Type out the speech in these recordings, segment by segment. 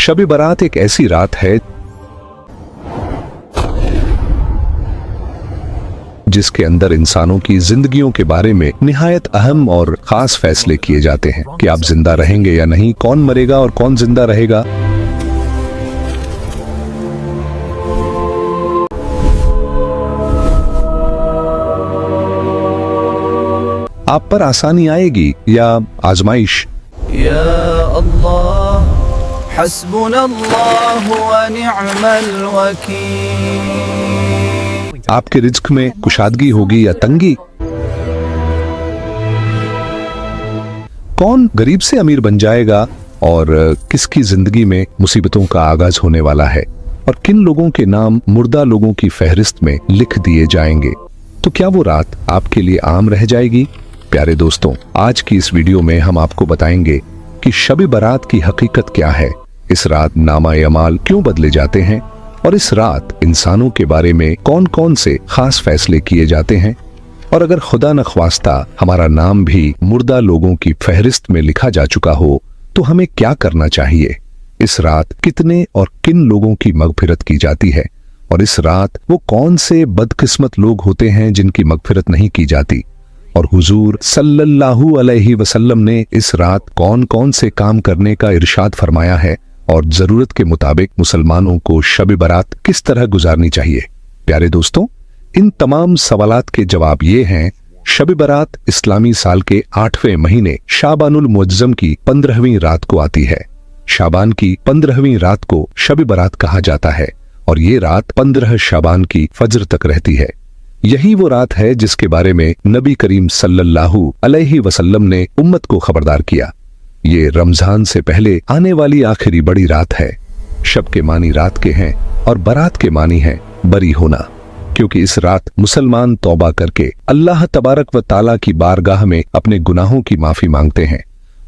शब बारात एक ऐसी रात है जिसके अंदर इंसानों की जिंदगियों के बारे में निहायत अहम और खास फैसले किए जाते हैं कि आप जिंदा रहेंगे या नहीं, कौन मरेगा और कौन जिंदा रहेगा। आप पर आसानी आएगी या आजमाइश। या अल्लाह हस्बुनल्लाहु व निअमल वकील। आपके रिज्क में कुशादगी होगी या तंगी। कौन गरीब से अमीर बन जाएगा और किसकी जिंदगी में मुसीबतों का आगाज होने वाला है, और किन लोगों के नाम मुर्दा लोगों की फहरिस्त में लिख दिए जाएंगे। तो क्या वो रात आपके लिए आम रह जाएगी? प्यारे दोस्तों, आज की इस वीडियो में हम आपको बताएंगे कि शब बारात की हकीकत क्या है, इस रात नामा-ए अमाल क्यों बदले जाते हैं, और इस रात इंसानों के बारे में कौन कौन से खास फैसले किए जाते हैं, और अगर खुदा न ख्वास्ता हमारा नाम भी मुर्दा लोगों की फहरिस्त में लिखा जा चुका हो तो हमें क्या करना चाहिए। इस रात कितने और किन लोगों की मगफिरत की जाती है, और इस रात वो कौन से बदकिस्मत लोग होते हैं जिनकी मगफिरत नहीं की जाती, और हुजूर सल्लल्लाहु अलैहि वसल्लम ने इस रात कौन कौन से काम करने का इरशाद फरमाया है, और जरूरत के मुताबिक मुसलमानों को शब बारात किस तरह गुजारनी चाहिए। प्यारे दोस्तों, इन तमाम सवालात के जवाब ये हैं। शब बारात इस्लामी साल के 8वें महीने शाबानुल मुअज्जम की 15वीं रात को आती है। शाबान की 15वीं रात को शब बारात कहा जाता है, और ये रात 15 शाबान की फज्र तक रहती है। यही वो रात है जिसके बारे में नबी करीम सल्लल्लाहु अलैहि वसल्लम ने उम्मत को खबरदार किया। ये रमजान से पहले आने वाली आखिरी बड़ी रात है। शब के मानी रात के हैं और बारात के मानी है बरी होना, क्योंकि इस रात मुसलमान तौबा करके अल्लाह तबारक व ताला की बारगाह में अपने गुनाहों की माफी मांगते हैं,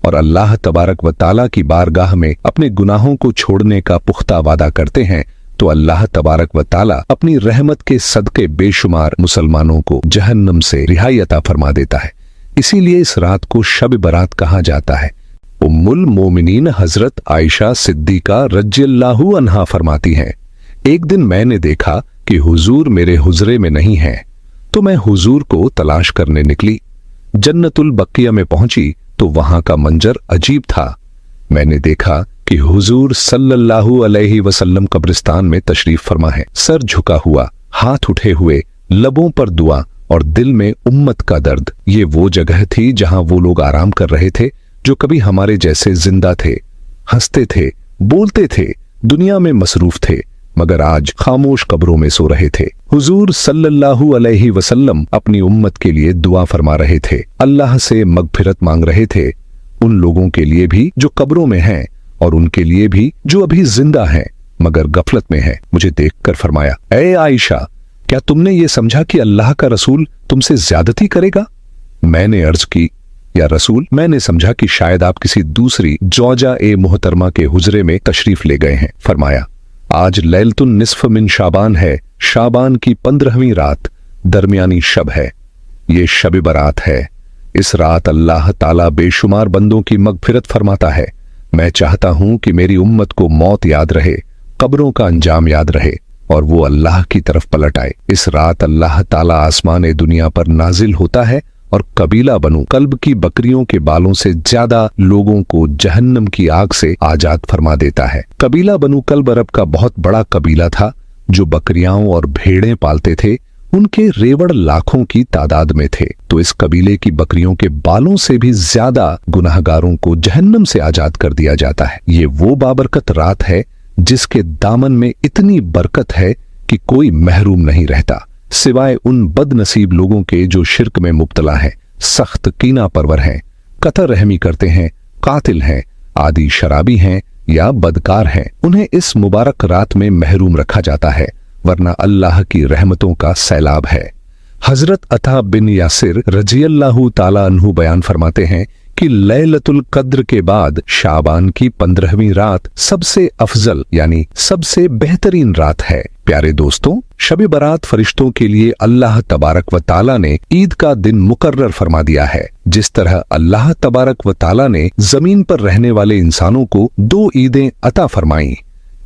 और अल्लाह तबारक व ताला की बारगाह में अपने गुनाहों को छोड़ने का पुख्ता वादा करते हैं, तो अल्लाह तबारक व ताला अपनी रहमत के सदके बेशुमार मुसलमानों को जहन्नम से रिहाई अता फरमा देता है। इसीलिए इस रात को शब बारात कहा जाता है। उम्मुल मोमिनीन हजरत आयशा सिद्दीका रज़ियल्लाहु अन्हा फरमाती हैं, एक दिन मैंने देखा कि हुजूर मेरे हुजरे में नहीं हैं, तो मैं हुजूर को तलाश करने निकली। जन्नतुल बकिया में पहुंची तो वहां का मंजर अजीब था। मैंने देखा कि हुजूर सल्लल्लाहु अलैहि वसल्लम कब्रिस्तान में तशरीफ फरमा है, सर झुका हुआ, हाथ उठे हुए, लबों पर दुआ और दिल में उम्मत का दर्द। ये वो जगह थी जहां वो लोग आराम कर रहे थे जो कभी हमारे जैसे जिंदा थे, हंसते थे, बोलते थे, दुनिया में मसरूफ थे, मगर आज खामोश कब्रों में सो रहे थे। हुजूर सल्लल्लाहु अलैहि वसल्लम अपनी उम्मत के लिए दुआ फरमा रहे थे, अल्लाह से मगफिरत मांग रहे थे, उन लोगों के लिए भी जो कब्रों में हैं और उनके लिए भी जो अभी जिंदा हैं मगर गफलत में हैं। मुझे देखकर फरमाया, ऐ आयशा, क्या तुमने ये समझा कि अल्लाह का रसूल तुमसे ज्यादती करेगा? मैंने अर्ज की, या रसूल, मैंने समझा कि शायद आप किसी दूसरी जौजा ए मोहतरमा के हुजरे में तशरीफ ले गए हैं। फरमाया, आज लैलतुन निस्फ मिन शाबान है, शाबान की 15वीं रात, दरमियानी शब है, ये शब बारात है। इस रात अल्लाह ताला बेशुमार बंदों की मगफिरत फरमाता है। मैं चाहता हूं कि मेरी उम्मत को मौत याद रहे, कब्रों का अंजाम याद रहे, और वो अल्लाह की तरफ पलट आए। इस रात अल्लाह ताला आसमान दुनिया पर नाजिल होता है और कबीला बनु कल्ब की बकरियों के बालों से ज्यादा लोगों को जहन्नम की आग से आजाद फरमा देता है। कबीला बनु कल्ब अरब का बहुत बड़ा कबीला था जो बकरियां और भेड़ें पालते थे। उनके रेवड़ लाखों की तादाद में थे, तो इस कबीले की बकरियों के बालों से भी ज्यादा गुनाहगारों को जहन्नम से आजाद कर दिया जाता है। ये वो बाबरकत रात है जिसके दामन में इतनी बरकत है कि कोई महरूम नहीं रहता, सिवाय उन बदनसीब लोगों के जो शिर्क में मुब्तला हैं, सख्त कीना परवर हैं, कतर रहमी करते हैं, कातिल हैं, आदि शराबी हैं या बदकार हैं। उन्हें इस मुबारक रात में महरूम रखा जाता है, वरना अल्लाह की रहमतों का सैलाब है। हजरत अता बिन यासिर रज़ियल्लाहु ताला अन्हु बयान फरमाते हैं कि लैलतुल कद्र के बाद शाबान की 15वीं रात सबसे अफजल यानी सबसे बेहतरीन रात है। प्यारे दोस्तों, शब बरात फरिश्तों के लिए अल्लाह तबारक व ताला ने ईद का दिन मुकर्रर फरमा दिया है। जिस तरह अल्लाह तबारक व ताला ने जमीन पर रहने वाले इंसानों को 2 ईदें अता फरमाई,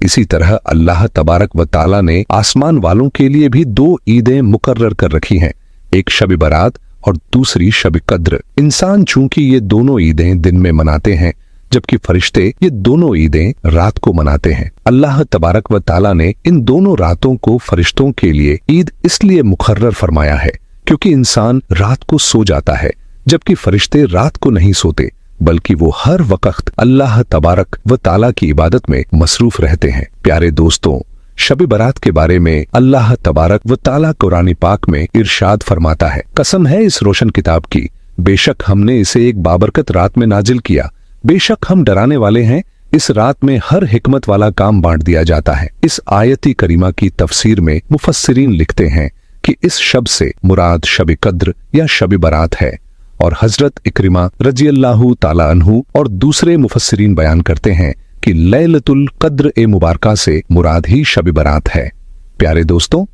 इसी तरह अल्लाह तबारक व ताला ने आसमान वालों के लिए भी 2 ईदें मुकर्रर कर रखी हैं, एक शब बरात और दूसरी शब कद्र। इंसान चूंकि ये दोनों ईदें दिन में मनाते हैं, जबकि फरिश्ते ये दोनों ईदें रात को मनाते हैं। अल्लाह तबारक व ताला ने इन दोनों रातों को फरिश्तों के लिए ईद इसलिए मुकर्रर फरमाया है क्योंकि इंसान रात को सो जाता है, जबकि फरिश्ते रात को नहीं सोते, बल्कि वो हर वक्त अल्लाह तबारक व ताला की इबादत में मसरूफ रहते हैं। प्यारे दोस्तों, शब बरात के बारे में अल्लाह तबारक व ताला कुरान पाक में इरशाद फरमाता है, कसम है इस रोशन किताब की, बेशक हमने इसे एक बाबरकत रात में नाजिल किया, बेशक हम डराने वाले हैं। इस रात में हर हिकमत वाला काम बांट दिया जाता है। इस आयती करीमा की तफसीर में मुफस्सिरीन लिखते हैं कि इस शब से मुराद शब कद्र या शब बरात है, और हजरत इक्रिमा रज़ियल्लाहु ताला अन्हु और दूसरे मुफस्सिरीन बयान करते हैं कि लैलतुल कद्र ए मुबारका से मुराद ही शब बरात है। प्यारे दोस्तों,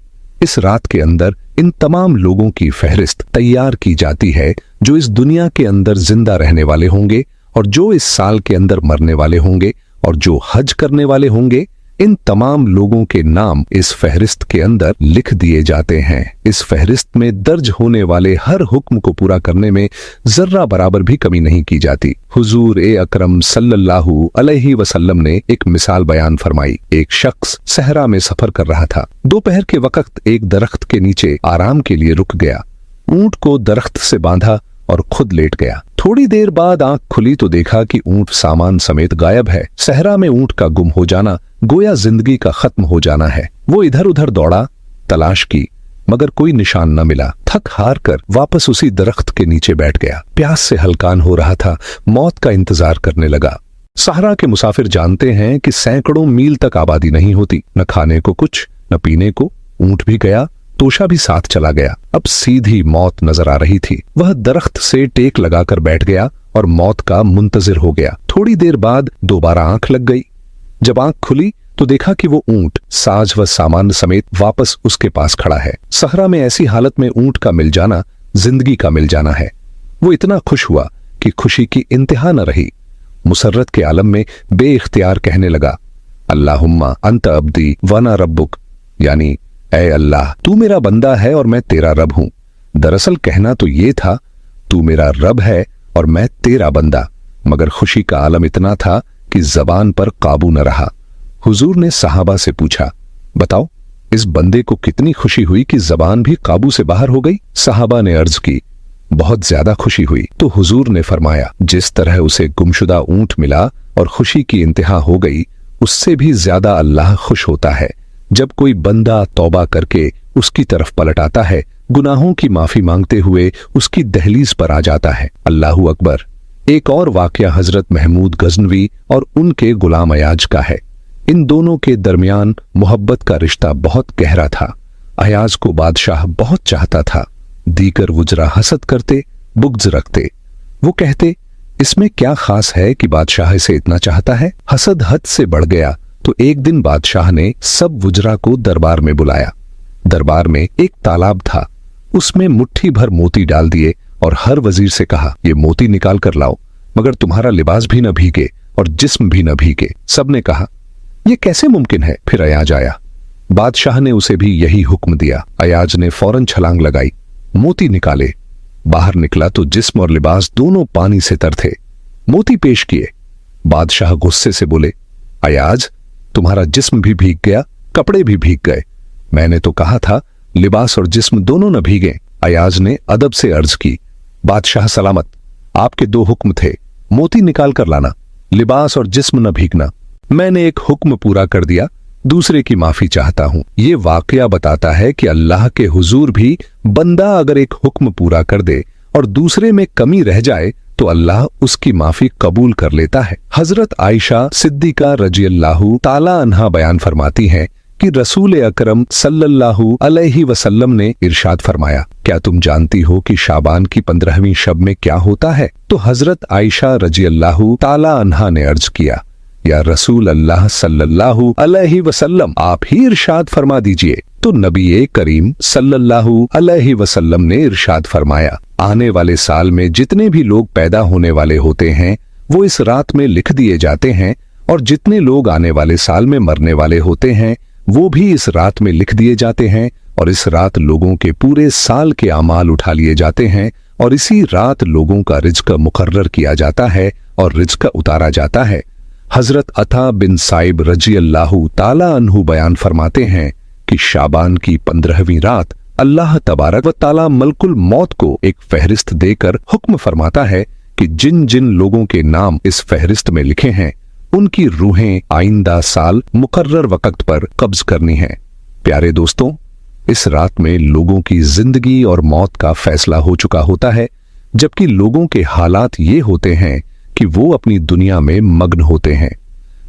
इस रात के अंदर इन तमाम लोगों की फहरिस्त तैयार की जाती है जो इस दुनिया के अंदर जिंदा रहने वाले होंगे और जो इस साल के अंदर मरने वाले होंगे और जो हज करने वाले होंगे। इन तमाम लोगों के नाम इस फहरिस्त के अंदर लिख दिए जाते हैं। इस फहरिस्त में दर्ज होने वाले हर हुक्म को पूरा करने में जर्रा बराबर भी कमी नहीं की जाती। हुजूर ए अकरम सल्लल्लाहु अलैहि वसल्लम ने एक मिसाल बयान फरमाई। एक शख्स सहरा में सफर कर रहा था। दोपहर के वक्त एक दरख्त के नीचे आराम के लिए रुक गया। ऊंट को दरख्त से बांधा और खुद लेट गया। थोड़ी देर बाद आंख खुली तो देखा कि ऊंट सामान समेत गायब है। सहरा में ऊंट का गुम हो जाना गोया जिंदगी का खत्म हो जाना है। वो इधर उधर दौड़ा, तलाश की, मगर कोई निशान न मिला। थक हार कर वापस उसी दरख्त के नीचे बैठ गया। प्यास से हलकान हो रहा था, मौत का इंतजार करने लगा। सहरा के मुसाफिर जानते हैं कि सैकड़ों मील तक आबादी नहीं होती, न खाने को कुछ, न पीने को। ऊंट भी गया, तोशा भी साथ चला गया। अब सीधी मौत नजर आ रही थी। वह दरख्त से टेक लगाकर बैठ गया और मौत का मुंतजिर हो गया। थोड़ी देर बाद दोबारा आंख लग गई। जब आंख खुली तो देखा कि वो ऊंट साज व सामान समेत वापस उसके पास खड़ा है। सहरा में ऐसी हालत में ऊंट का मिल जाना जिंदगी का मिल जाना है। वो इतना खुश हुआ कि खुशी की इंतहा न रही। मुसर्रत के आलम में बेइख्तियार कहने लगा, अल्लाहुम्मा अंत अब्दी वना रब्बुक, यानी ऐ अल्लाह, तू मेरा बंदा है और मैं तेरा रब हूं। दरअसल कहना तो ये था, तू मेरा रब है और मैं तेरा बंदा, मगर खुशी का आलम इतना था कि जबान पर काबू न रहा। हुजूर ने सहाबा से पूछा, बताओ इस बंदे को कितनी खुशी हुई कि जबान भी काबू से बाहर हो गई? सहाबा ने अर्ज की, बहुत ज्यादा खुशी हुई। तो हुजूर ने फरमाया, जिस तरह उसे गुमशुदा ऊंट मिला और खुशी की इंतहा हो गई, उससे भी ज्यादा अल्लाह खुश होता है जब कोई बंदा तौबा करके उसकी तरफ पलट आता है, गुनाहों की माफी मांगते हुए उसकी दहलीज पर आ जाता है। अल्लाहू अकबर। एक और वाकया हजरत महमूद गजनवी और उनके गुलाम अयाज का है। इन दोनों के दरमियान मोहब्बत का रिश्ता बहुत गहरा था। अयाज को बादशाह बहुत चाहता था। दीगर वुजरा हसद करते, बुग़्ज़ रखते। वो कहते, इसमें क्या खास है कि बादशाह इसे इतना चाहता है? हसद हद से बढ़ गया तो एक दिन बादशाह ने सब वुजरा को दरबार में बुलाया। दरबार में एक तालाब था, उसमें मुट्ठी भर मोती डाल दिए और हर वजीर से कहा, ये मोती निकाल कर लाओ, मगर तुम्हारा लिबास भी न भीगे और जिस्म भी न भीगे। सबने कहा, ये कैसे मुमकिन है? फिर अयाज आया। बादशाह ने उसे भी यही हुक्म दिया। अयाज ने फौरन छलांग लगाई, मोती निकाले। बाहर निकला तो जिस्म और लिबास दोनों पानी से तर थे। मोती पेश किए। बादशाह गुस्से से बोले, अयाज, तुम्हारा जिस्म भी भीग गया, कपड़े भी भीग गए। मैंने तो कहा था लिबास और जिस्म दोनों न भीगे। अयाज ने अदब से अर्ज की, बादशाह सलामत, आपके 2 हुक्म थे, मोती निकाल कर लाना, लिबास और जिस्म न भीगना। मैंने एक हुक्म पूरा कर दिया, दूसरे की माफी चाहता हूं। ये वाकया बताता है कि अल्लाह के हुजूर भी बंदा अगर एक हुक्म पूरा कर दे और दूसरे में कमी रह जाए तो अल्लाह उसकी माफी कबूल कर लेता है। हजरत आयशा सिद्दीका रज़ियल्लाहु ताला अन्हा बयान फरमाती हैं कि रसूल अकरम सल्लल्लाहु अलैहि वसल्लम ने इरशाद फरमाया, क्या तुम जानती हो कि शाबान की 15वीं शब में क्या होता है? तो हजरत आयशा रजी अल्लाहु ताला अन्हा ने अर्ज किया, या रसूल अल्लाह सल्लल्लाहु अलैहि वसल्लम, आप ही इरशाद फरमा दीजिए। तो नबी करीम सल्लल्लाहु अलैहि वसल्लम ने इरशाद फरमाया, आने वाले साल में जितने भी लोग पैदा होने वाले होते हैं वो इस रात में लिख दिए जाते हैं, और जितने लोग आने वाले साल में मरने वाले होते हैं वो भी इस रात में लिख दिए जाते हैं, और इस रात लोगों के पूरे साल के अमाल उठा लिए जाते हैं, और इसी रात लोगों का रिज्क मुकर्रर किया जाता है और रिज्क उतारा जाता है। हजरत अता बिन साइब रजी अल्लाहु ताला अन्हु बयान फरमाते हैं कि शाबान की 15वीं रात अल्लाह तबारक व ताला मलकुल मौत को एक फहरिस्त देकर हुक्म फरमाता है कि जिन जिन लोगों के नाम इस फहरिस्त में लिखे हैं उनकी रूहें आइंदा साल मुकर्रर वक्त पर कब्ज करनी है। प्यारे दोस्तों, इस रात में लोगों की जिंदगी और मौत का फैसला हो चुका होता है, जबकि लोगों के हालात ये होते हैं कि वो अपनी दुनिया में मग्न होते हैं।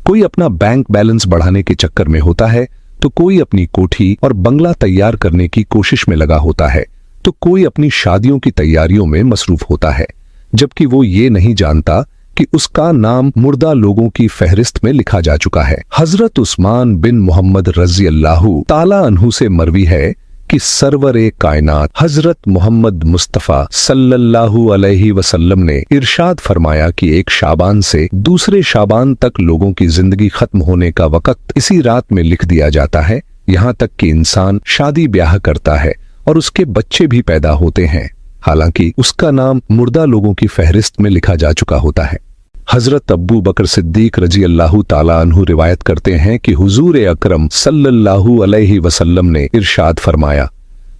कोई अपना बैंक बैलेंस बढ़ाने के चक्कर में होता है, तो कोई अपनी कोठी और बंगला तैयार करने की कोशिश में लगा होता है, तो कोई अपनी शादियों की तैयारियों में मसरूफ होता है, जबकि वो ये नहीं जानता कि उसका नाम मुर्दा लोगों की फहरिस्त में लिखा जा चुका है। हजरत उस्मान बिन मोहम्मद रजी अल्लाहु ताला अन्हु से मरवी है कि सरवरे कायनात हजरत मोहम्मद मुस्तफ़ा सल्लल्लाहु अलैहि वसल्लम ने इरशाद फरमाया कि एक शाबान से दूसरे शाबान तक लोगों की जिंदगी खत्म होने का वक्त इसी रात में लिख दिया जाता है, यहाँ तक कि इंसान शादी ब्याह करता है और उसके बच्चे भी पैदा होते हैं, हालांकि उसका नाम मुर्दा लोगों की फहरिस्त में लिखा जा चुका होता है। हजरत अब्बू बकर सिद्दीक रजी अल्लाहु ताला अन्हु रिवायत करते हैं कि हुजूर अकरम सल्लल्लाहु अलैहि वसल्लम ने इरशाद फरमाया,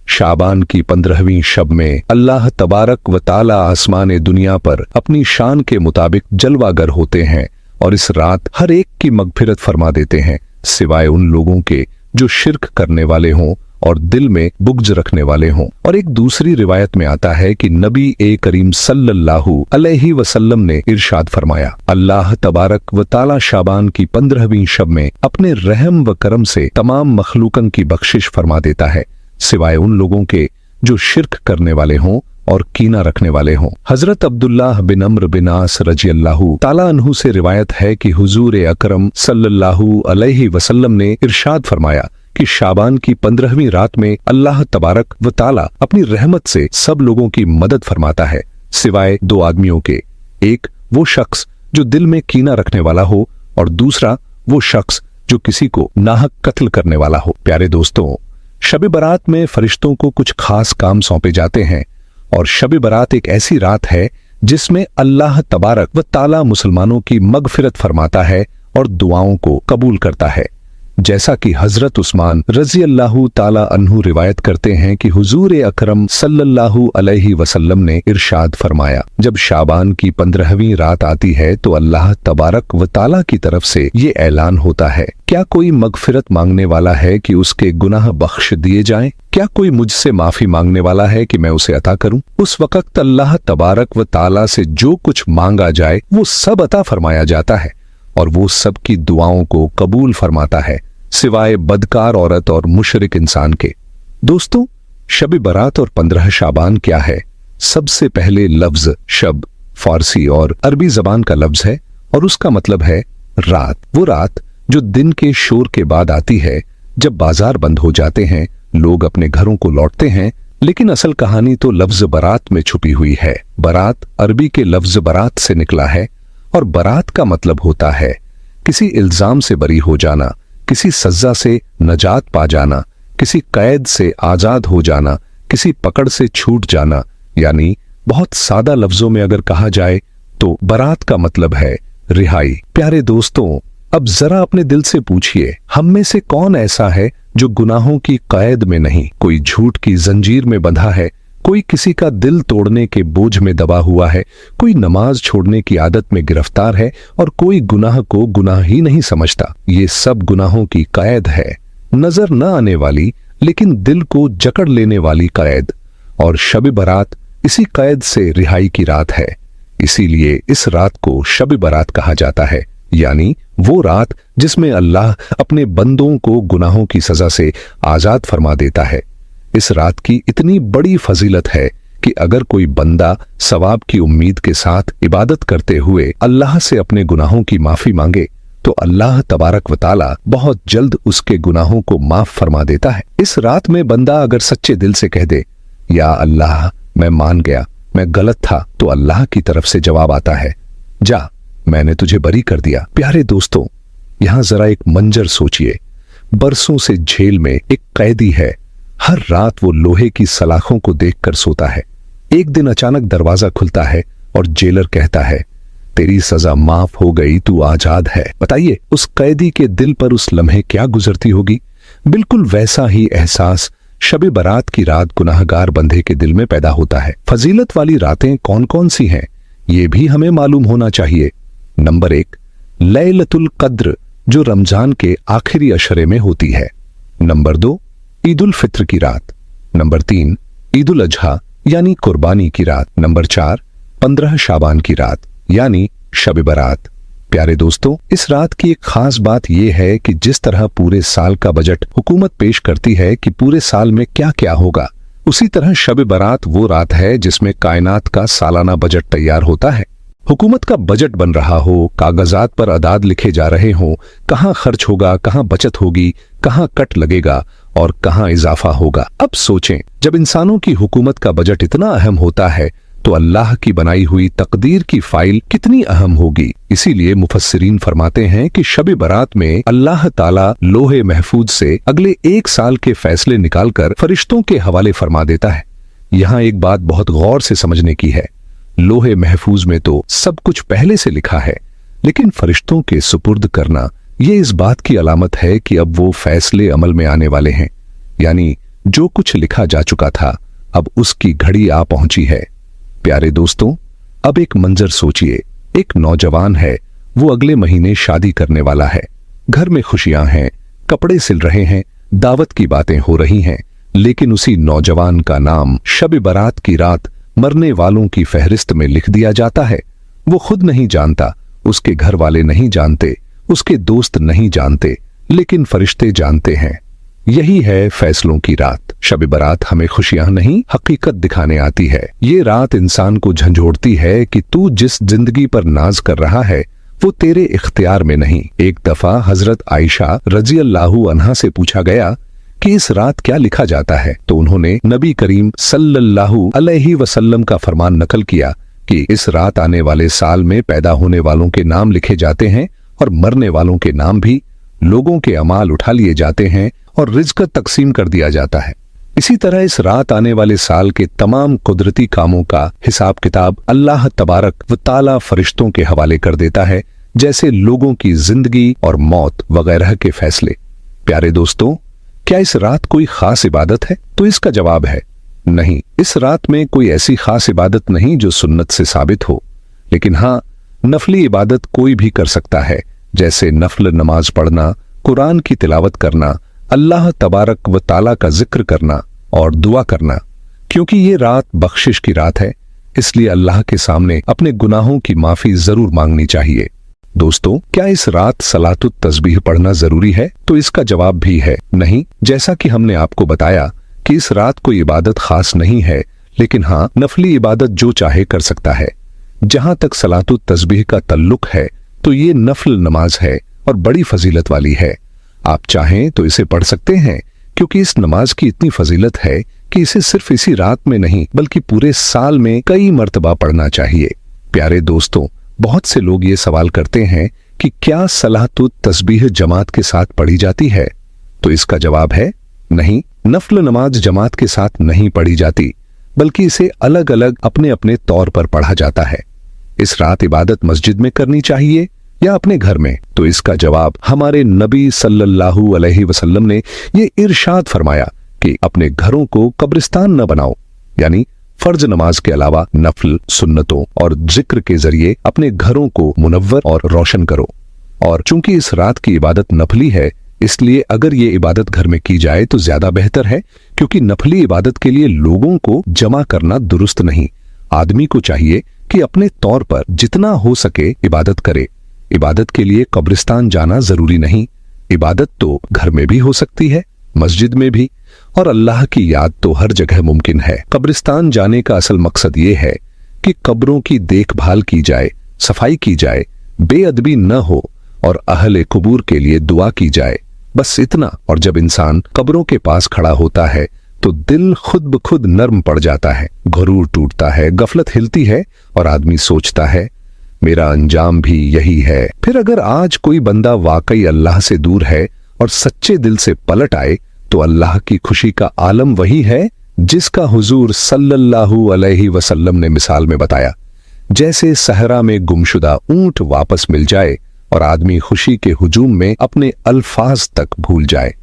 शाबान की 15वीं शब में अल्लाह तबारक व ताला आसमान दुनिया पर अपनी शान के मुताबिक जलवागर होते हैं और इस रात हर एक की मगफिरत फरमा देते हैं, सिवाय उन लोगों के जो शिर्क करने वाले हों और दिल में बुग्ज रखने वाले हों। और एक दूसरी रिवायत में आता है कि नबी करीम सल्लल्लाहु अलैहि वसल्लम ने इरशाद फरमाया, अल्लाह तबारक व ताला शाबान की 15वीं शब में अपने रहम व करम से तमाम मखलूकन की बख्शिश फरमा देता है, सिवाय उन लोगों के जो शिर्क करने वाले हों और कीना रखने वाले हों। हजरत अब्दुल्लाह बिन अम्र बिन आस रजी अल्लाहु ताला अन्हु से रिवायत है कि हुजूर अकरम सल्लल्लाहु अलैहि वसल्लम ने इरशाद फरमाया कि शाबान की 15वीं रात में अल्लाह तबारक व ताला अपनी रहमत से सब लोगों की मदद फरमाता है, सिवाय दो आदमियों के, एक वो शख्स जो दिल में कीना रखने वाला हो और दूसरा वो शख्स जो किसी को नाहक कत्ल करने वाला हो। प्यारे दोस्तों, शब बरात में फरिश्तों को कुछ खास काम सौंपे जाते हैं और शब बरात एक ऐसी रात है जिसमें अल्लाह तबारक व ताला मुसलमानों की मगफिरत फरमाता है और दुआओं को कबूल करता है। जैसा कि हजरत उस्मान रजी अल्लाहु ताला अन्हु रिवायत करते हैं कि हुजूर अकरम सल्लल्लाहु अलैहि वसल्लम ने इरशाद फरमाया, जब शाबान की 15वीं रात आती है तो अल्लाह तबारक व ताला की तरफ से ये ऐलान होता है, क्या कोई मगफिरत मांगने वाला है कि उसके गुनाह बख्श दिए जाएं? क्या कोई मुझसे माफी मांगने वाला है कि मैं उसे अता करूं? उस वक्त अल्लाह तबारक व ताला से जो कुछ मांगा जाए वो सब अता फरमाया जाता है और वो सब की दुआओं को कबूल फरमाता है, सिवाय बदकार औरत और मुशरिक इंसान के। दोस्तों, शब बरात और 15 शाबान क्या है? सबसे पहले लफ्ज शब फारसी और अरबी जबान का लफ्ज है और उसका मतलब है रात। वो रात जो दिन के शोर के बाद आती है, जब बाजार बंद हो जाते हैं, लोग अपने घरों को लौटते हैं। लेकिन असल कहानी तो लफ्ज बरात में छुपी हुई है। बरात अरबी के लफ्ज बरात से निकला है और बरात का मतलब होता है किसी इल्जाम से बरी हो जाना, किसी सजा से नजात पा जाना, किसी कैद से आजाद हो जाना, किसी पकड़ से छूट जाना। यानी बहुत सादा लफ्जों में अगर कहा जाए तो बरात का मतलब है रिहाई। प्यारे दोस्तों, अब जरा अपने दिल से पूछिए, हम में से कौन ऐसा है जो गुनाहों की कैद में नहीं? कोई झूठ की जंजीर में बंधा है, कोई किसी का दिल तोड़ने के बोझ में दबा हुआ है, कोई नमाज छोड़ने की आदत में गिरफ्तार है और कोई गुनाह को गुनाह ही नहीं समझता। ये सब गुनाहों की कैद है, नजर न आने वाली लेकिन दिल को जकड़ लेने वाली कैद। और शब बरात इसी कैद से रिहाई की रात है, इसीलिए इस रात को शब बरात कहा जाता है। यानी वो रात जिसमें अल्लाह अपने बंदों को गुनाहों की सजा से आजाद फरमा देता है। इस रात की इतनी बड़ी फजीलत है कि अगर कोई बंदा सवाब की उम्मीद के साथ इबादत करते हुए अल्लाह से अपने गुनाहों की माफी मांगे तो अल्लाह तबारक व ताला बहुत जल्द उसके गुनाहों को माफ फरमा देता है। इस रात में बंदा अगर सच्चे दिल से कह दे, या अल्लाह मैं मान गया, मैं गलत था, तो अल्लाह की तरफ से जवाब आता है, जा मैंने तुझे बरी कर दिया। प्यारे दोस्तों, यहां जरा एक मंजर सोचिए। बरसों से जेल में एक कैदी है। हर रात वो लोहे की सलाखों को देखकर सोता है। एक दिन अचानक दरवाजा खुलता है और जेलर कहता है, तेरी सजा माफ हो गई, तू आजाद है। बताइए उस कैदी के दिल पर उस लम्हे क्या गुजरती होगी। बिल्कुल वैसा ही एहसास शब बरात की रात गुनाहगार बंदे के दिल में पैदा होता है। फजीलत वाली रातें कौन कौन सी हैं, ये भी हमें मालूम होना चाहिए। नंबर 1, लैलतुल कद्र, जो रमजान के आखिरी अशरे में होती है। नंबर 2, ईद उल फित्र की रात। नंबर 3, ईद उल अजहा यानी कुर्बानी की रात। नंबर 4, 15 शाबान की रात यानी शब बरात। प्यारे दोस्तों, इस रात की एक खास बात यह है कि जिस तरह पूरे साल का बजट हुकूमत पेश करती है कि पूरे साल में क्या क्या होगा, उसी तरह शब बरात वो रात है जिसमें कायनात का सालाना बजट तैयार होता है। हुकूमत का बजट बन रहा हो, कागजात पर अदाद लिखे जा रहे हों, कहां खर्च होगा, कहां बचत होगी, कहां कट लगेगा और कहां इजाफा होगा। अब सोचें, जब इंसानों की हुकूमत का बजट इतना अहम होता है तो अल्लाह की बनाई हुई तकदीर की फाइल कितनी अहम होगी। इसीलिए मुफस्सिरीन फरमाते हैं कि शब बरात में अल्लाह ताला लोहे महफूज से अगले 1 साल के फैसले निकालकर फरिश्तों के हवाले फरमा देता है। यहाँ एक बात बहुत गौर से समझने की है। लोहे महफूज में तो सब कुछ पहले से लिखा है, लेकिन फरिश्तों के सुपुर्द करना ये इस बात की अलामत है कि अब वो फैसले अमल में आने वाले हैं। यानी जो कुछ लिखा जा चुका था, अब उसकी घड़ी आ पहुंची है। प्यारे दोस्तों, अब एक मंजर सोचिए। एक नौजवान है, वो अगले महीने शादी करने वाला है। घर में खुशियां हैं, कपड़े सिल रहे हैं, दावत की बातें हो रही हैं, लेकिन उसी नौजवान का नाम शब बरात की रात मरने वालों की फहरिस्त में लिख दिया जाता है। वो खुद नहीं जानता, उसके घर वाले नहीं जानते, उसके दोस्त नहीं जानते, लेकिन फरिश्ते जानते हैं। यही है फैसलों की रात। शब बरात हमें खुशियां नहीं, हकीकत दिखाने आती है। ये रात इंसान को झंझोड़ती है कि तू जिस जिंदगी पर नाज कर रहा है वो तेरे इख्तियार में नहीं। एक दफा हजरत आयशा रजी अल्लाहु अन्हा से पूछा गया कि इस रात क्या लिखा जाता है, तो उन्होंने नबी करीम सल्लल्लाहु अलैहि वसल्लम का फरमान नकल किया कि इस रात आने वाले साल में पैदा होने वालों के नाम लिखे जाते हैं और मरने वालों के नाम भी। लोगों के अमाल उठा लिए जाते हैं और रिज़्क़ तकसीम कर दिया जाता है। इसी तरह इस रात आने वाले साल के तमाम कुदरती कामों का हिसाब किताब अल्लाह तबारक व ताला फरिश्तों के हवाले कर देता है, जैसे लोगों की जिंदगी और मौत वगैरह के फैसले। प्यारे दोस्तों, क्या इस रात कोई खास इबादत है? तो इसका जवाब है नहीं। इस रात में कोई ऐसी खास इबादत नहीं जो सुन्नत से साबित हो, लेकिन हाँ, नफली इबादत कोई भी कर सकता है, जैसे नफल नमाज पढ़ना, कुरान की तिलावत करना, अल्लाह तबारक व ताला का जिक्र करना और दुआ करना। क्योंकि ये रात बख्शिश की रात है, इसलिए अल्लाह के सामने अपने गुनाहों की माफी जरूर मांगनी चाहिए। दोस्तों, क्या इस रात सलातुत तस्बीह पढ़ना जरूरी है? तो इसका जवाब भी है नहीं। जैसा कि हमने आपको बताया कि इस रात कोई इबादत खास नहीं है, लेकिन हाँ, नफली इबादत जो चाहे कर सकता है। जहां तक सलातुत तस्बीह का तल्लुक है तो ये नफल नमाज है और बड़ी फजीलत वाली है। आप चाहें तो इसे पढ़ सकते हैं, क्योंकि इस नमाज की इतनी फजीलत है कि इसे सिर्फ इसी रात में नहीं बल्कि पूरे साल में कई मर्तबा पढ़ना चाहिए। प्यारे दोस्तों, बहुत से लोग ये सवाल करते हैं कि क्या सलातुत तस्बीह जमात के साथ पढ़ी जाती है? तो इसका जवाब है नहीं। नफल नमाज जमात के साथ नहीं पढ़ी जाती, बल्कि इसे अलग अलग अपने अपने तौर पर पढ़ा जाता है। इस रात इबादत मस्जिद में करनी चाहिए या अपने घर में? तो इसका जवाब हमारे नबी सल्लल्लाहु अलैहि वसल्लम ने ये इरशाद फरमाया कि अपने घरों को कब्रिस्तान न बनाओ, यानी फर्ज नमाज के अलावा नफल, सुन्नतों और जिक्र के जरिए अपने घरों को मुनव्वर और रोशन करो। और चूंकि इस रात की इबादत नफली है, इसलिए अगर ये इबादत घर में की जाए तो ज्यादा बेहतर है, क्योंकि नफली इबादत के लिए लोगों को जमा करना दुरुस्त नहीं। आदमी को चाहिए कि अपने तौर पर जितना हो सके इबादत करे। इबादत के लिए कब्रिस्तान जाना जरूरी नहीं। इबादत तो घर में भी हो सकती है, मस्जिद में भी, और अल्लाह की याद तो हर जगह मुमकिन है। कब्रिस्तान जाने का असल मकसद ये है कि कब्रों की देखभाल की जाए, सफाई की जाए, बेअदबी न हो और अहले कुबूर के लिए दुआ की जाए, बस इतना। और जब इंसान कब्रों के पास खड़ा होता है तो दिल खुद ब खुद नर्म पड़ जाता है, गुरूर टूटता है, गफलत हिलती है और आदमी सोचता है मेरा अंजाम भी यही है। फिर अगर आज कोई बंदा वाकई अल्लाह से दूर है और सच्चे दिल से पलट आए तो अल्लाह की खुशी का आलम वही है जिसका हुजूर सल्लल्लाहु अलैहि वसल्लम ने मिसाल में बताया। जैसे सहरा में गुमशुदा ऊंट वापस मिल जाए और आदमी खुशी के हुजूम में अपने अल्फाज तक भूल जाए।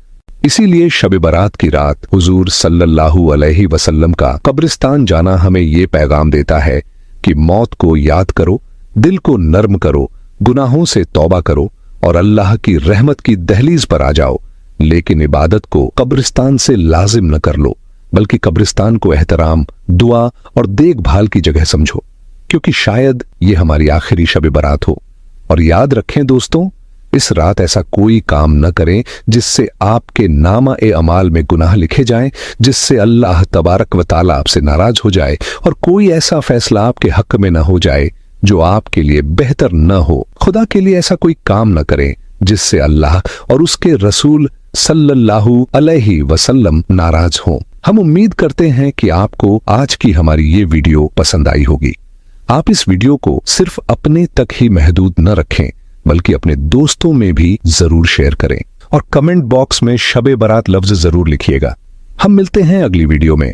इसीलिए शब बरात की रात हुजूर सल्लल्लाहु अलैहि वसल्लम का कब्रिस्तान जाना हमें ये पैगाम देता है कि मौत को याद करो, दिल को नर्म करो, गुनाहों से तौबा करो और अल्लाह की रहमत की दहलीज पर आ जाओ। लेकिन इबादत को कब्रिस्तान से लाजिम न कर लो, बल्कि कब्रिस्तान को एहतराम, दुआ और देखभाल की जगह समझो, क्योंकि शायद ये हमारी आखिरी शब बरात हो। और याद रखें दोस्तों, इस रात ऐसा कोई काम न करें जिससे आपके नामा ए अमाल में गुनाह लिखे जाएं, जिससे अल्लाह तबारक व ताला आपसे नाराज हो जाए और कोई ऐसा फैसला आपके हक में न हो जाए जो आपके लिए बेहतर न हो। खुदा के लिए ऐसा कोई काम न करें जिससे अल्लाह और उसके रसूल सल्लल्लाहु अलैहि वसल्लम नाराज हों। हम उम्मीद करते हैं कि आपको आज की हमारी ये वीडियो पसंद आई होगी। आप इस वीडियो को सिर्फ अपने तक ही महदूद न रखें, बल्कि अपने दोस्तों में भी जरूर शेयर करें और कमेंट बॉक्स में शब बरात लफ्ज जरूर लिखिएगा। हम मिलते हैं अगली वीडियो में।